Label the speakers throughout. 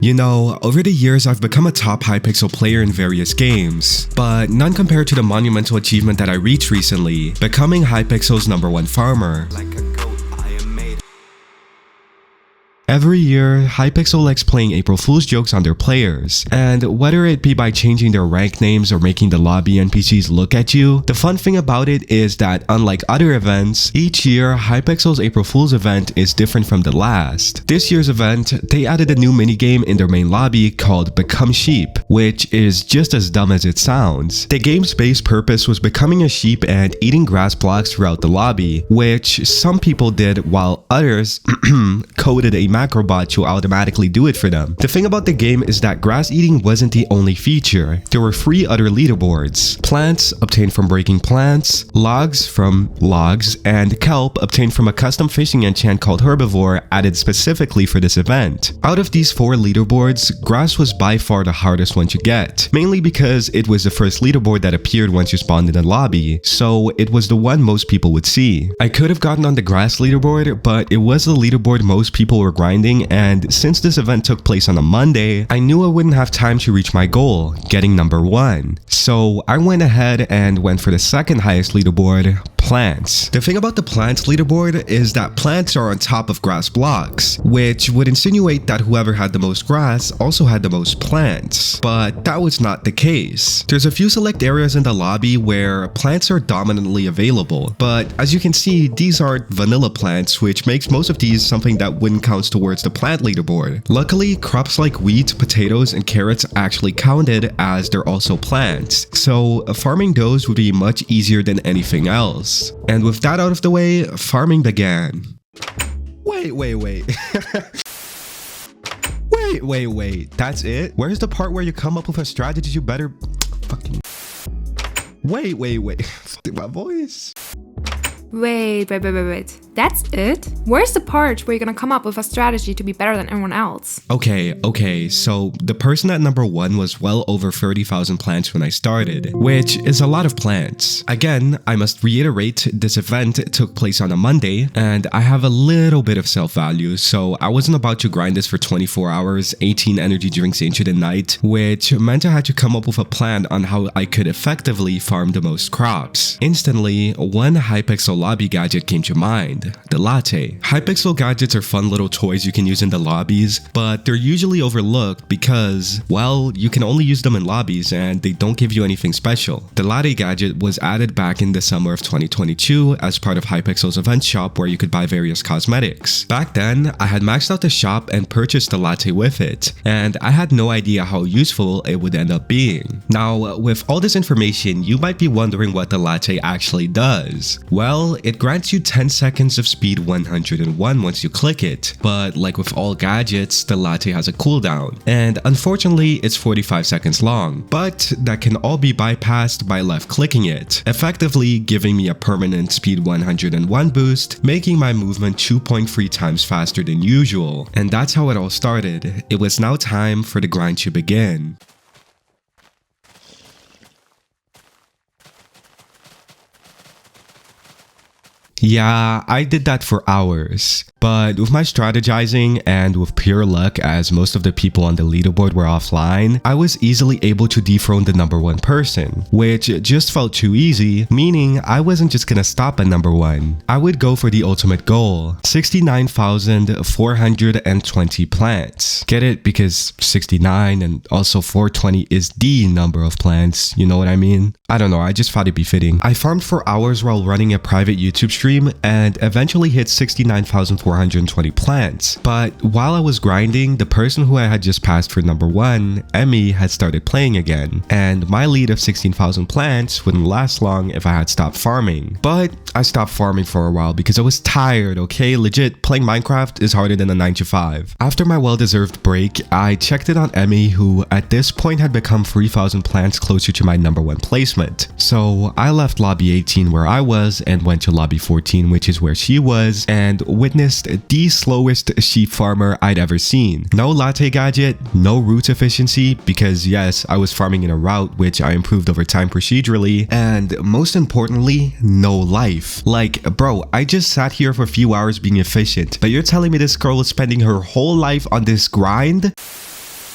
Speaker 1: You know, over the years I've become a top Hypixel player in various games, but none compared to the monumental achievement that I reached recently, becoming Hypixel's #1 farmer. Every year, Hypixel likes playing April Fool's jokes on their players, and whether it be by changing their rank names or making the lobby NPCs look at you, the fun thing about it is that unlike other events, each year Hypixel's April Fool's event is different from the last. This year's event, they added a new minigame in their main lobby called Become Sheep, which is just as dumb as it sounds. The game's base purpose was becoming a sheep and eating grass blocks throughout the lobby, which some people did while others coded a macrobot to automatically do it for them. The thing about the game is that grass eating wasn't the only feature. There were 3 other leaderboards: plants obtained from breaking plants, logs from logs, and kelp obtained from a custom fishing enchant called Herbivore added specifically for this event. Out of these 4 leaderboards, grass was by far the hardest one to get, mainly because it was the first leaderboard that appeared once you spawned in the lobby, so it was the one most people would see. I could have gotten on the grass leaderboard, but it was the leaderboard most people were grinding, and since this event took place on a Monday, I knew I wouldn't have time to reach my goal, getting #1. So I went ahead and went for the second highest leaderboard, plants. The thing about the plants leaderboard is that plants are on top of grass blocks, which would insinuate that whoever had the most grass also had the most plants, but that was not the case. There's a few select areas in the lobby where plants are dominantly available, but as you can see, these are vanilla plants, which makes most of these something that wouldn't count towards the plant leaderboard. Luckily, crops like wheat, potatoes, and carrots actually counted as they're also plants, so farming those would be much easier than anything else. And with that out of the way, farming began. Wait. Wait, that's it? Where's the part where you come up with a strategy you better fucking... Wait. My voice.
Speaker 2: Wait. That's it? Where's the part where you're gonna come up with a strategy to be better than everyone else?
Speaker 1: Okay, so the person at #1 was well over 30,000 plants when I started, which is a lot of plants. Again, I must reiterate, this event took place on a Monday, and I have a little bit of self-value, so I wasn't about to grind this for 24 hours, 18 energy drinks into the night, which meant I had to come up with a plan on how I could effectively farm the most crops. Instantly, one Hypixel lobby gadget came to mind. The latte. Hypixel gadgets are fun little toys you can use in the lobbies, but they're usually overlooked because, well, you can only use them in lobbies and they don't give you anything special. The latte gadget was added back in the summer of 2022 as part of Hypixel's event shop where you could buy various cosmetics. Back then, I had maxed out the shop and purchased the latte with it, and I had no idea how useful it would end up being. Now, with all this information, you might be wondering what the latte actually does. Well, it grants you 10 seconds of speed 101 once you click it, but like with all gadgets, the latte has a cooldown, and unfortunately it's 45 seconds long, but that can all be bypassed by left clicking it, effectively giving me a permanent speed 101 boost, making my movement 2.3 times faster than usual. And that's how it all started. It was now time for the grind to begin. Yeah, I did that for hours, but with my strategizing and with pure luck as most of the people on the leaderboard were offline, I was easily able to dethrone the #1 person, which just felt too easy, meaning I wasn't just gonna stop at #1. I would go for the ultimate goal, 69,420 plants. Get it? Because 69 and also 420 is the number of plants, you know what I mean? I don't know, I just thought it'd be fitting. I farmed for hours while running a private YouTube stream and eventually hit 69,420 plants. But while I was grinding, the person who I had just passed for #1, Emmy, had started playing again, and my lead of 16,000 plants wouldn't last long if I had stopped farming. But I stopped farming for a while because I was tired, okay? Legit, playing Minecraft is harder than a 9 to 5. After my well-deserved break, I checked in on Emmy, who at this point had become 3,000 plants closer to my #1 placement. So I left lobby 18 where I was and went to lobby 14, which is where she was, and witnessed the slowest sheep farmer I'd ever seen. No latte gadget, no route efficiency, because yes, I was farming in a route which I improved over time procedurally, and most importantly, no life. Like, bro, I just sat here for a few hours being efficient, but you're telling me this girl is spending her whole life on this grind?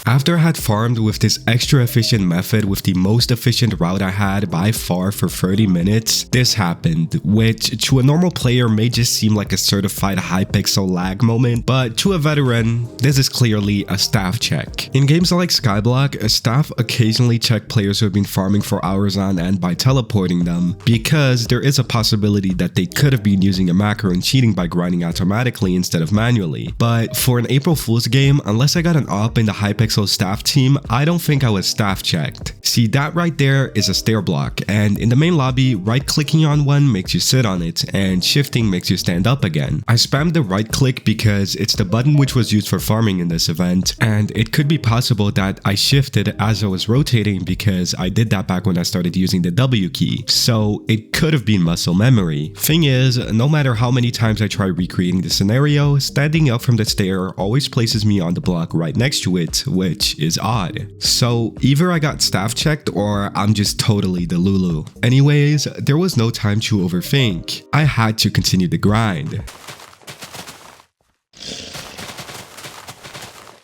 Speaker 1: After I had farmed with this extra efficient method with the most efficient route I had by far for 30 minutes, this happened, which to a normal player may just seem like a certified Hypixel lag moment, but to a veteran, this is clearly a staff check. In games like Skyblock, a staff occasionally check players who have been farming for hours on end by teleporting them, because there is a possibility that they could have been using a macro and cheating by grinding automatically instead of manually. But for an April Fool's game, unless I got an op in the Hypixel staff team, I don't think I was staff checked. See, that right there is a stair block, and in the main lobby, right-clicking on one makes you sit on it, and shifting makes you stand up again. I spammed the right click because it's the button which was used for farming in this event, and it could be possible that I shifted as I was rotating because I did that back when I started using the W key, so it could have been muscle memory. Thing is, no matter how many times I try recreating the scenario, standing up from the stair always places me on the block right next to it, which is odd. So either I got staff checked or I'm just totally the Lulu. Anyways, there was no time to overthink. I had to continue the grind.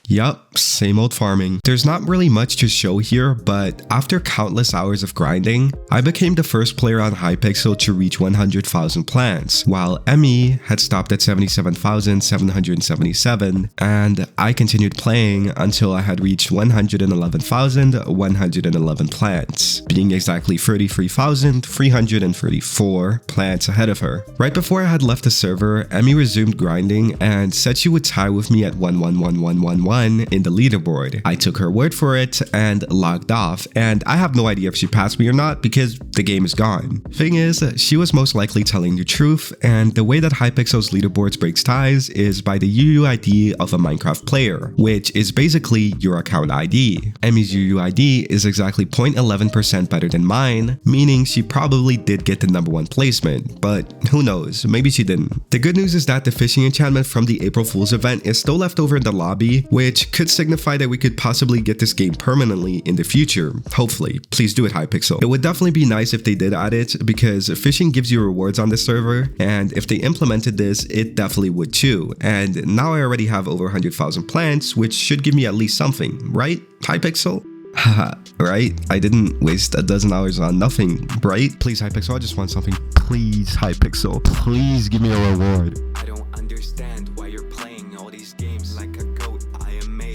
Speaker 1: Yup, same old farming. There's not really much to show here, but after countless hours of grinding, I became the first player on Hypixel to reach 100,000 plants, while Emmy had stopped at 77,777, and I continued playing until I had reached 111,111 plants, being exactly 33,334 plants ahead of her. Right before I had left the server, Emmy resumed grinding and said she would tie with me at 11111 in the leaderboard. I took her word for it and logged off, and I have no idea if she passed me or not because the game is gone. Thing is, she was most likely telling the truth, and the way that Hypixel's leaderboards breaks ties is by the UUID of a Minecraft player, which is basically your account ID. Emmy's UUID is exactly 0.11% better than mine, meaning she probably did get the #1 placement, but who knows, maybe she didn't. The good news is that the fishing enchantment from the April Fool's event is still left over in the lobby, which could signify that we could possibly get this game permanently in the future. Hopefully. Please do it, Hypixel. It would definitely be nice if they did add it, because fishing gives you rewards on this server, and if they implemented this, it definitely would too. And now I already have over 100,000 plants, which should give me at least something, right, Hypixel? Haha, right? I didn't waste a dozen hours on nothing, right? Please, Hypixel, I just want something. Please, Hypixel, please give me a reward.
Speaker 3: I don't understand